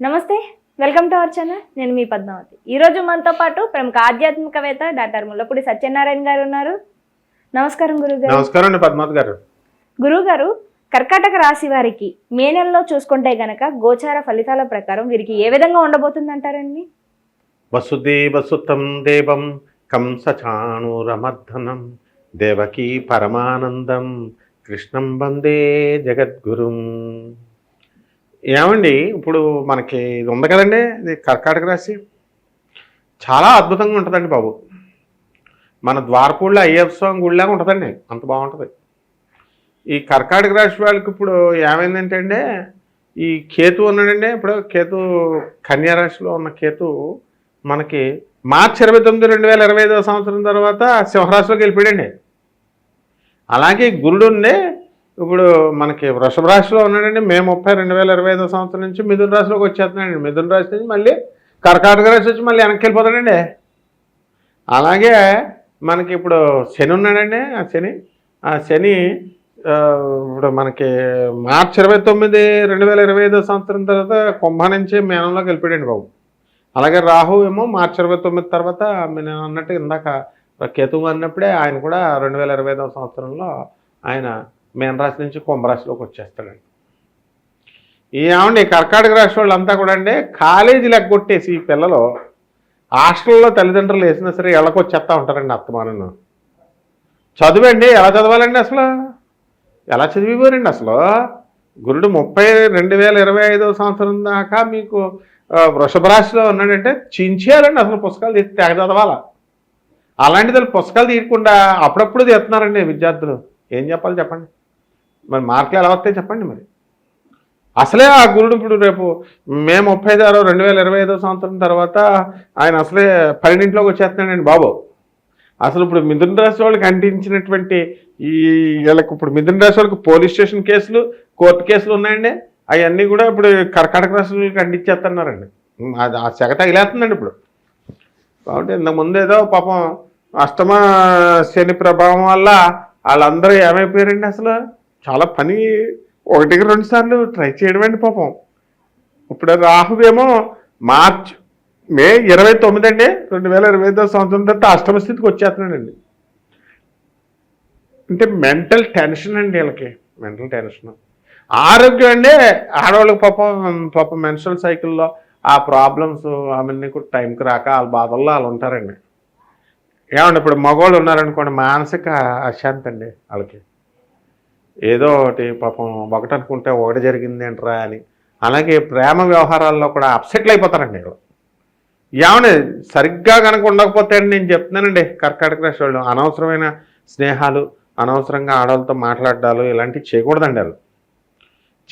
నమస్తే, welcome to our channel. నేను మీ పద్మావతి. ఈరోజు మనతో పాటు ప్రముఖ ఆధ్యాత్మికవేత్త డాక్టర్ ముల్లపూడి సత్యనారాయణ గారు ఉన్నారు. నమస్కారం గురుగారు. నమస్కారం అండి పద్మావతి గారు. గురుగారు, కర్కాటక రాశి వారికి మే నెలలో చూసుకుంటే గనక గోచార ఫలితాల ప్రకారం వీరికి ఏ విధంగా ఉండబోతుంది అంటారండి? వసుదేవసుతం దేవం కంసచాణూరమర్దనం దేవకీ పరమానందం కృష్ణం వందే జగద్గురుం. ఏమండి, ఇప్పుడు మనకి ఇది ఉంది కదండి, ఇది కర్కాటక రాశి చాలా అద్భుతంగా ఉంటుందండి బాబు. మన ద్వారపూడిలో అయ్యప్ప స్వామి గుడిలాగా ఉంటుందండి, అంత బాగుంటుంది. ఈ కర్కాటక రాశి వాళ్ళకి ఇప్పుడు ఏమైందంటే అండి, ఈ కేతు ఉన్నాడండి. ఇప్పుడు కేతు కన్యా రాశిలో ఉన్న కేతు మనకి మార్చి 29, 2025 సంవత్సరం తర్వాత సింహరాశిలోకి వెళ్ళిపోయాడండి. అలాగే గురుడు ఉండే ఇప్పుడు మనకి వృషభ రాశిలో ఉన్నాడండి. మే 30, 2025 సంవత్సరం నుంచి మిథున రాశిలోకి వచ్చేస్తున్నాడండి. మిథున రాశి నుంచి మళ్ళీ కర్కాటక రాశి వచ్చి మళ్ళీ వెనక్కి వెళ్ళిపోతాడండి. అలాగే మనకి ఇప్పుడు శని ఉన్నాడండి. ఆ శని ఇప్పుడు మనకి మార్చి 29, 2025 సంవత్సరం తర్వాత కుంభ నుంచి మీనంలోకి వెళ్ళిపోయాడండి బాబు. అలాగే రాహు ఏమో మార్చి 29 తర్వాత నేను అన్నట్టు ఇందాక కేతువు అన్నప్పుడే ఆయన కూడా 2025 సంవత్సరంలో ఆయన మీనరాశి నుంచి కుంభరాశిలోకి వచ్చేస్తాడండి. ఏమండి, కర్కాటక రాశి వాళ్ళంతా కూడా అండి కాలేజీలు ఎగ్గొట్టేసి ఈ పిల్లలు హాస్టల్లో తల్లిదండ్రులు వేసినా సరే ఎళ్ళకి వచ్చేస్తూ ఉంటారండి. అత్తమానను చదువండి, ఎలా చదవాలండి అసలు? ఎలా చదివిపోరండి అసలు? గురుడు 30, 2025 సంవత్సరం దాకా మీకు వృషభ రాశిలో ఉన్నాడంటే చించేయాలండి అసలు. పుస్తకాలు తీసి తెగ చదవాలా. అలాంటిది పుస్తకాలు తీయకుండా అప్పుడప్పుడు తీస్తున్నారండి విద్యార్థులు. ఏం చెప్పాలి చెప్పండి? మరి మార్కులు ఎలా వస్తాయి చెప్పండి? మరి అసలే ఆ గురుడు ఇప్పుడు రేపు మే 30, 2025 సంవత్సరం తర్వాత ఆయన అసలే 12ంట్లోకి వచ్చేస్తున్నాడండి బాబు. అసలు ఇప్పుడు మిథున రాశి వాళ్ళకి అంటించినటువంటి ఈ వీళ్ళకి ఇప్పుడు మిథున రాశి వాళ్ళకి పోలీస్ స్టేషన్ కేసులు, కోర్టు కేసులు ఉన్నాయండి. అవన్నీ కూడా ఇప్పుడు కర్కాటక రాశి వాళ్ళకి అంటించేస్తున్నారండి. అది ఆ సెగ తగిలేస్తుందండి ఇప్పుడు. కాబట్టి ఇంతకుముందు ఏదో పాపం అష్టమ శని ప్రభావం వల్ల వాళ్ళందరూ ఏమైపోయారండి అసలు. చాలా పని 1, 2 సార్లు ట్రై చేయడం అండి పాపం. ఇప్పుడు రాహువేమో మే 29 అండి 2025 సంవత్సరం తర్వాత అష్టమ స్థితికి వచ్చేస్తున్నాడండి. అంటే మెంటల్ టెన్షన్ అండి వీళ్ళకి, మెంటల్ టెన్షన్. ఆరోగ్యం అండి ఆడవాళ్ళకి పాపం మెన్స్ట్రల్ సైకిల్లో ఆ ప్రాబ్లమ్స్ అవన్నీ కూడా టైంకి రాక వాళ్ళ బాధల్లో వాళ్ళు ఉంటారండి. ఏమండి, ఇప్పుడు మగవాళ్ళు ఉన్నారనుకోండి, మానసిక అశాంతి అండి వాళ్ళకి. ఏదో ఒకటి పాపం ఒకటి అనుకుంటే ఒకటి జరిగింది ఏంట్రా అని. అలాగే ప్రేమ వ్యవహారాల్లో కూడా అప్సెట్లు అయిపోతారండి వీళ్ళు. ఏమండి, సరిగ్గా కనుక ఉండకపోతే అండి నేను చెప్తున్నానండి, కర్కాటక రాశి వాళ్ళు అనవసరమైన స్నేహాలు, అనవసరంగా ఆడవాళ్ళతో మాట్లాడాలు ఇలాంటివి చేయకూడదండి. వాళ్ళు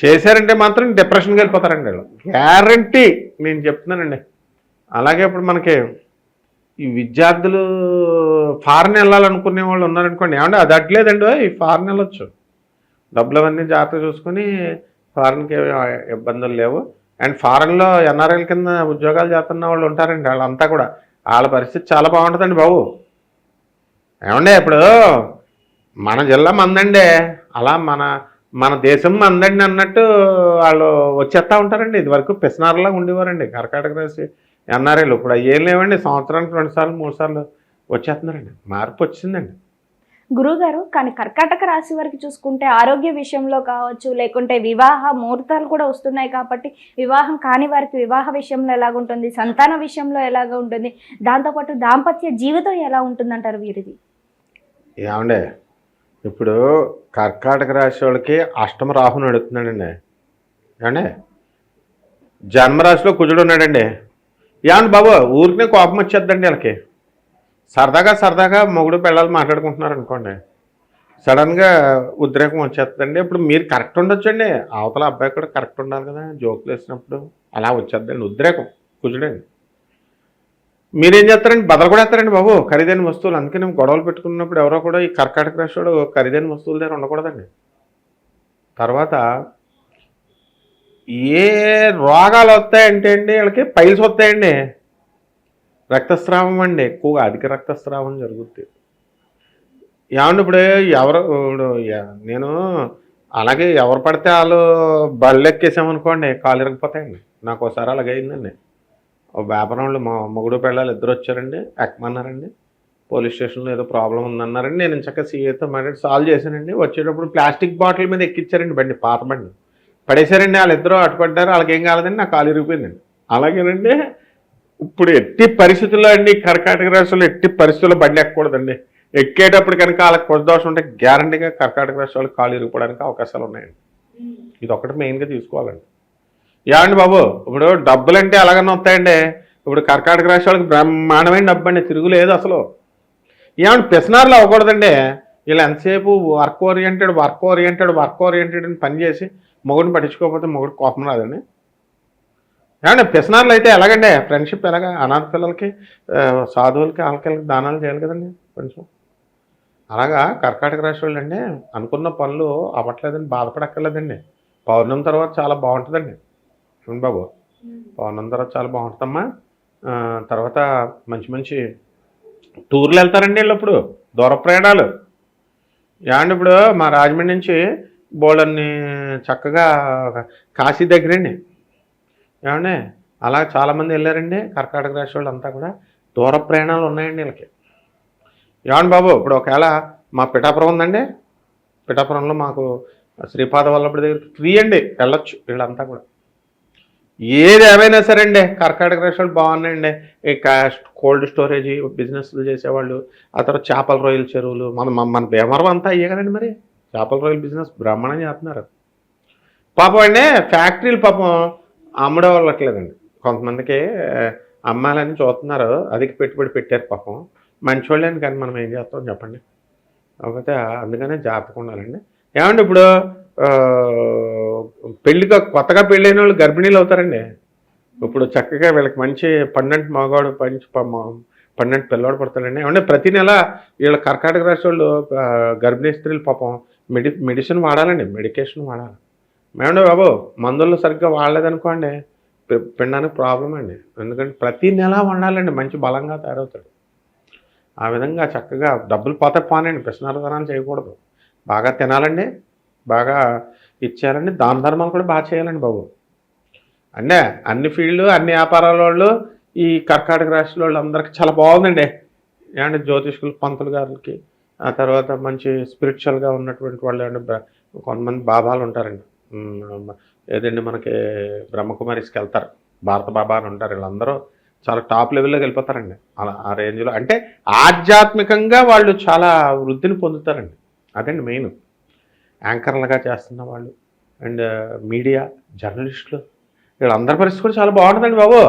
చేశారంటే మాత్రం డిప్రెషన్కి వెళ్ళిపోతారండి వాళ్ళు, గ్యారంటీ నేను చెప్తున్నానండి. అలాగే ఇప్పుడు మనకి ఈ విద్యార్థులు ఫారెన్ వెళ్ళాలనుకునే వాళ్ళు ఉన్నారనుకోండి, ఏమంటే అది అట్లేదండి. ఈ ఫారెన్ వెళ్ళొచ్చు, డబ్బులు అవన్నీ జాగ్రత్త చూసుకొని ఫారెన్కి ఇబ్బందులు లేవు. అండ్ ఫారెన్లో ఎన్ఆర్ఐల కింద ఉద్యోగాలు చేస్తున్న వాళ్ళు ఉంటారండి. వాళ్ళంతా కూడా వాళ్ళ పరిస్థితి చాలా బాగుంటుందండి బాబు. ఏమండే, ఇప్పుడు మన జిల్లా మందండి, అలా మన దేశం మందండి అన్నట్టు వాళ్ళు వచ్చేస్తూ ఉంటారండి. ఇదివరకు పిసినారులాగా ఉండేవారండి కర్కాటక రాశి ఎన్ఆర్ఐలు. ఇప్పుడు ఏం లేవండి, సంవత్సరానికి 2 సార్లు 3 సార్లు వచ్చేస్తున్నారండి. మార్పు వచ్చిందండి. గురువుగారు, కానీ కర్కాటక రాశి వారికి చూసుకుంటే ఆరోగ్య విషయంలో కావచ్చు, లేకుంటే వివాహ ముహూర్తాలు కూడా వస్తున్నాయి కాబట్టి వివాహం కాని వారికి వివాహ విషయంలో ఎలాగుంటుంది, సంతాన విషయంలో ఎలాగ ఉంటుంది, దాంతోపాటు దాంపత్య జీవితం ఎలా ఉంటుందంటారు వీరిది? ఏమండే, ఇప్పుడు కర్కాటక రాశి వాళ్ళకి అష్టమ రాహు నడుస్తున్నాడండి. ఏమండే, జన్మరాశిలో కుజుడు ఉన్నాడండి. ఏమండి బాబు, ఊరికనే కోపం వచ్చేద్దండి వీళ్ళకి. సరదాగా మొగుడు పిల్లలు మాట్లాడుకుంటున్నారు అనుకోండి, సడన్గా ఉద్రేకం వచ్చేస్తుందండి. ఇప్పుడు మీరు కరెక్ట్ ఉండొచ్చండి, అవతల అబ్బాయి కూడా కరెక్ట్ ఉండాలి కదా, జోకులు వేసినప్పుడు అలా వచ్చేద్దండి ఉద్రేకం, కుజుడండి. మీరేం చేస్తారండి, బదలు కూడా వేస్తారండి బాబు ఖరీదైన వస్తువులు. అందుకే నేను గొడవలు పెట్టుకున్నప్పుడు ఎవరో కూడా ఈ కర్కాటక రాశి వాడు ఖరీదైన వస్తువుల దగ్గర ఉండకూడదండి. తర్వాత ఏ రోగాలు వస్తాయంటే అండి వీళ్ళకి పైల్స్ వస్తాయండి, రక్తస్రావం అండి, ఎక్కువగా అధిక రక్తస్రావం జరుగుద్ది. ఏమండి, ఇప్పుడు నేను అలాగే ఎవరు పడితే వాళ్ళు బళ్ళు ఎక్కేసామనుకోండి కాలు ఇరగపోతాయండి. నాకు ఒకసారి అలాగే అయిందండి. ఓ వ్యాపారంలో మా మొగుడు పిల్లలు ఇద్దరు వచ్చారండి, ఎక్కమన్నారండి. పోలీస్ స్టేషన్లో ఏదో ప్రాబ్లం ఉందన్నారండి. నేను ఇంచక్క సీఏతో మాట్లాడి సాల్వ్ చేశానండి. వచ్చేటప్పుడు ప్లాస్టిక్ బాటిల్ మీద ఎక్కించారండి బండి, పాత బండి పడేశారండి. వాళ్ళిద్దరూ అటుపడ్డారు, వాళ్ళకేం కాలేదండి, నా కాలు ఇరిగిపోయిందండి. అలాగేనండి ఇప్పుడు ఎట్టి పరిస్థితుల్లో అండి కర్కాటక రాశిలో ఎట్టి పరిస్థితుల్లో బండి ఎక్కకూడదండి. ఎక్కేటప్పుడు కనుక వాళ్ళకి కొద్ది ఉంటే గ్యారంటీగా కర్కాటక రాశి వాళ్ళు కాలు ఇరిగిపోవడానికి అవకాశాలు ఉన్నాయండి. ఇది ఒకటి మెయిన్గా తీసుకోవాలండి. ఏమండి బాబు, ఇప్పుడు డబ్బులంటే ఎలాగన్నా వస్తాయండి. ఇప్పుడు కర్కాటక రాశి వాళ్ళకి బ్రహ్మాండమైన డబ్బు అండి, తిరుగులేదు అసలు. ఏమంటే పిసనార్లు అవ్వకూడదండి. వీళ్ళు ఎంతసేపు వర్క్ ఓరియంటెడ్ అని పని చేసి మొగుడిని పట్టించుకోకపోతే మొగుడు కోపం రాదండి. ఏమంటే పిసనార్లు అయితే ఎలాగండి, ఫ్రెండ్షిప్ ఎలాగా, అనాథ పిల్లలకి సాధువులకి వాళ్ళకి దానాలు చేయాలి కదండి కొంచెం. అలాగా కర్కాటక రాశి వాళ్ళు అండి అనుకున్న పనులు అవ్వట్లేదని బాధపడక్కర్లేదండి. పౌర్ణమి తర్వాత చాలా బాగుంటుందండి. చూడండి బాబు, పౌర్ణమి తర్వాత చాలా బాగుంటుందమ్మా. తర్వాత మంచి మంచి టూర్లు వెళ్తారండి వీళ్ళప్పుడు, దూర ప్రయాణాలు. ఏమండి ఇప్పుడు మా రాజమండ్రి నుంచి బోళ్ళన్ని చక్కగా కాశీ దగ్గరండి. ఏమండి అలా చాలామంది వెళ్ళారండి కర్కాటక రాశి వాళ్ళు అంతా కూడా. దూర ప్రయాణాలు ఉన్నాయండి వీళ్ళకి. ఏమండి బాబు, ఇప్పుడు ఒకవేళ మా పిఠాపురం ఉందండి, పిఠాపురంలో మాకు శ్రీపాద వల్లభుడి దగ్గరికి ఫ్రీ అండి, వెళ్ళొచ్చు వీళ్ళంతా కూడా. ఏది ఏమైనా సరే అండి కర్కాటక రాశి వాళ్ళు బాగున్నాయండి. ఈ కోల్డ్ స్టోరేజ్ బిజినెస్లు చేసేవాళ్ళు, ఆ తర్వాత చేపల రొయ్యల చెరువులు, మన భీమవరం అంతా అయ్యే కదండి. మరి చేపల రొయ్యల బిజినెస్ బ్రహ్మాండం చేస్తున్నారు పాపం అండి. ఫ్యాక్టరీలు పాపం అమ్మడం వాళ్ళట్లేదండి. కొంతమందికి అమ్మాలని చూస్తున్నారు, అధిక పెట్టుబడి పెట్టారు పాపం. మంచివాళ్ళని కానీ మనం ఏం చేస్తాం చెప్పండి. కాకపోతే అందుకనే జాగ్రత్తగా ఉండాలండి. ఏమండి ఇప్పుడు పెళ్ళిగా కొత్తగా పెళ్ళైన వాళ్ళు గర్భిణీలు అవుతారండి. ఇప్పుడు చక్కగా వీళ్ళకి మంచి పన్నెండు మగవాడు పన్నెండు పిల్లవాడు పడతాడండి. ఏమంటే ప్రతి నెల వీళ్ళ కర్కాటక రాశి వాళ్ళు గర్భిణీ స్త్రీలు పాపం మెడిసిన్ వాడాలండి, మెడికేషన్ వాడాలి. ఏమండి బాబు, మందులు సరిగ్గా వాడలేదనుకోండి పిండానికి ప్రాబ్లం అండి. ఎందుకంటే ప్రతి నెల వండాలండి, మంచి బలంగా తయారవుతాడు. ఆ విధంగా చక్కగా డబ్బులు పోతే పోనండి, పిసనార్దనాలు చేయకూడదు. బాగా తినాలండి, బాగా ఇచ్చేయాలండి, దాన ధర్మాలు కూడా బాగా చేయాలండి బాబు. అంటే అన్ని ఫీల్డ్ అన్ని వ్యాపారాల వాళ్ళు ఈ కర్కాటక రాశి వాళ్ళు అందరికీ చాలా బాగుందండి. ఏమంటే జ్యోతిష్కులు పంతులు గారికి, ఆ తర్వాత మంచి స్పిరిచువల్గా ఉన్నటువంటి వాళ్ళు అంటే కొంతమంది బాబాలు ఉంటారండి. ఏదండి మనకి బ్రహ్మకుమారిస్కి వెళ్తారు, భారత బాబా అని ఉంటారు. వీళ్ళందరూ చాలా టాప్ లెవెల్లోకి వెళ్ళిపోతారండి. అలా ఆ రేంజ్లో అంటే ఆధ్యాత్మికంగా వాళ్ళు చాలా వృద్ధిని పొందుతారండి. అదండి మెయిన్. యాంకర్లుగా చేస్తున్న వాళ్ళు అండ్ మీడియా జర్నలిస్టులు వీళ్ళందరి పరిస్థితి కూడా చాలా బాగుంటుందండి బాబు.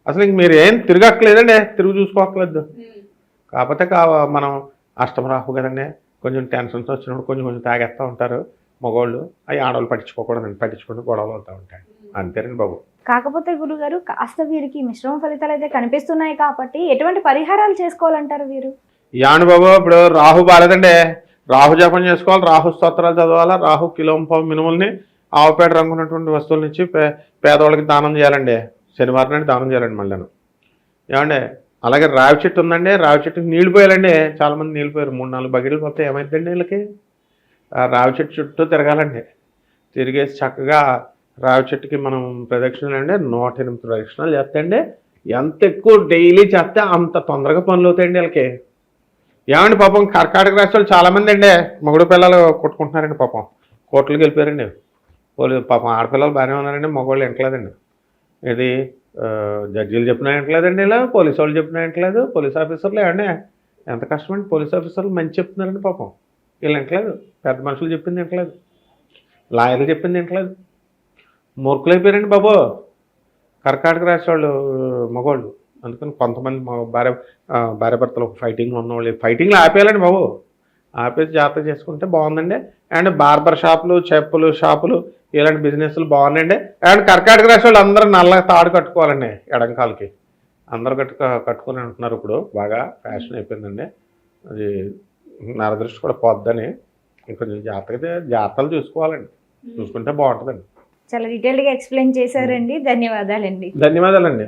అసలు ఇంక మీరు ఏం తిరగక్కలేదండి, తిరుగు చూసుకోక్కర్లేదు. కాకపోతే మనం అష్టమరాహు కదండి, కొంచెం టెన్షన్స్ వచ్చినప్పుడు కొంచెం తాగేస్తూ ఉంటారు మగవాళ్ళు. అవి ఆడవాళ్ళు పట్టించుకోకూడదండి, పట్టించుకుంటూ గొడవలు అవుతూ ఉంటాయి. అంతేనండి బాబు. కాకపోతే గురుగారు కాస్త వీరికి మిశ్రమ ఫలితాలు అయితే కనిపిస్తున్నాయి కాబట్టి ఎటువంటి పరిహారాలు చేసుకోవాలంటారు వీరు? యాను బాబు, ఇప్పుడు రాహు బాలేదండి, రాహు జపం చేసుకోవాలి, రాహు స్తోత్రాలు చదవాలా, రాహు కిలోంపావు మినుముల్ని ఆవుపేట రంగు ఉన్నటువంటి వస్తువుల నుంచి పేదవాళ్ళకి దానం చేయాలండి. శనివారం నాడు దానం చేయాలండి మళ్ళీ. ఏమండి అలాగే రావి చెట్టు ఉందండి, రావి చెట్టుకి నీళ్ళు పోయాలండి. చాలామంది నీళ్ళు పోయారు, 3-4 బకెట్లు పోతే ఏమైందండి వీళ్ళకి. రావి చెట్టు చుట్టూ తిరగాలండి. తిరిగేసి చక్కగా రావి చెట్టుకి మనం ప్రదక్షిణలు అండి 108 ప్రదక్షిణాలు చేస్తాయండి. ఎంత ఎక్కువ డైలీ చేస్తే అంత తొందరగా పనులు అవుతాయండి వీళ్ళకి. ఏమండి పాపం కర్కాటక రాశి వాళ్ళు చాలామంది అండి మొగుడు పిల్లలు కొట్టుకుంటున్నారండి పాపం, కోర్టులకు వెళ్ళిపోయారండి. పాపం ఆడపిల్లలు బాగానే ఉన్నారండి, మగవాళ్ళు వింటలేదండి. ఇది జడ్జీలు చెప్పినా వింటలేదండి, ఇలా పోలీసు వాళ్ళు చెప్పినా వింటలేదు. పోలీస్ ఆఫీసర్లు ఏమండి ఎంత కష్టమండి, పోలీస్ ఆఫీసర్లు మంచి చెప్తున్నారండి పాపం. వీళ్ళు వింటలేదు, పెద్ద మనుషులు చెప్పింది వింటలేదు, లాయర్లు చెప్పింది వింటలేదు. మూర్ఖులైపోయారండి బాబు కర్కాటక రాశి వాళ్ళు మగవాళ్ళు. అందుకని కొంతమంది భార్య భర్తలు ఫైటింగ్ ఉన్నవాళ్ళు ఫైటింగ్లు ఆపేయాలండి బాబు. ఆపేసి జాగ్రత్త చేసుకుంటే బాగుందండి. అండ్ బార్బర్ షాపులు, చెప్పులు షాపులు ఇలాంటి బిజినెస్లు బాగున్నాయండి. అండ్ కర్కాటక రాశి వాళ్ళు అందరూ నల్లగా తాడు కట్టుకోవాలండి ఎడంకాలకి. అందరూ కట్టుకొని ఉంటున్నారు. ఇప్పుడు బాగా ఫ్యాషన్ అయిపోయిందండి. అది నరదృష్టి కూడా పోద్దని కొంచెం జాగ్రత్తలు చూసుకోవాలండి, చూసుకుంటే బాగుంటుందండి. చాలా డీటెయిల్గా ఎక్స్ప్లెయిన్ చేశారండి. ధన్యవాదాలండి. ధన్యవాదాలండి.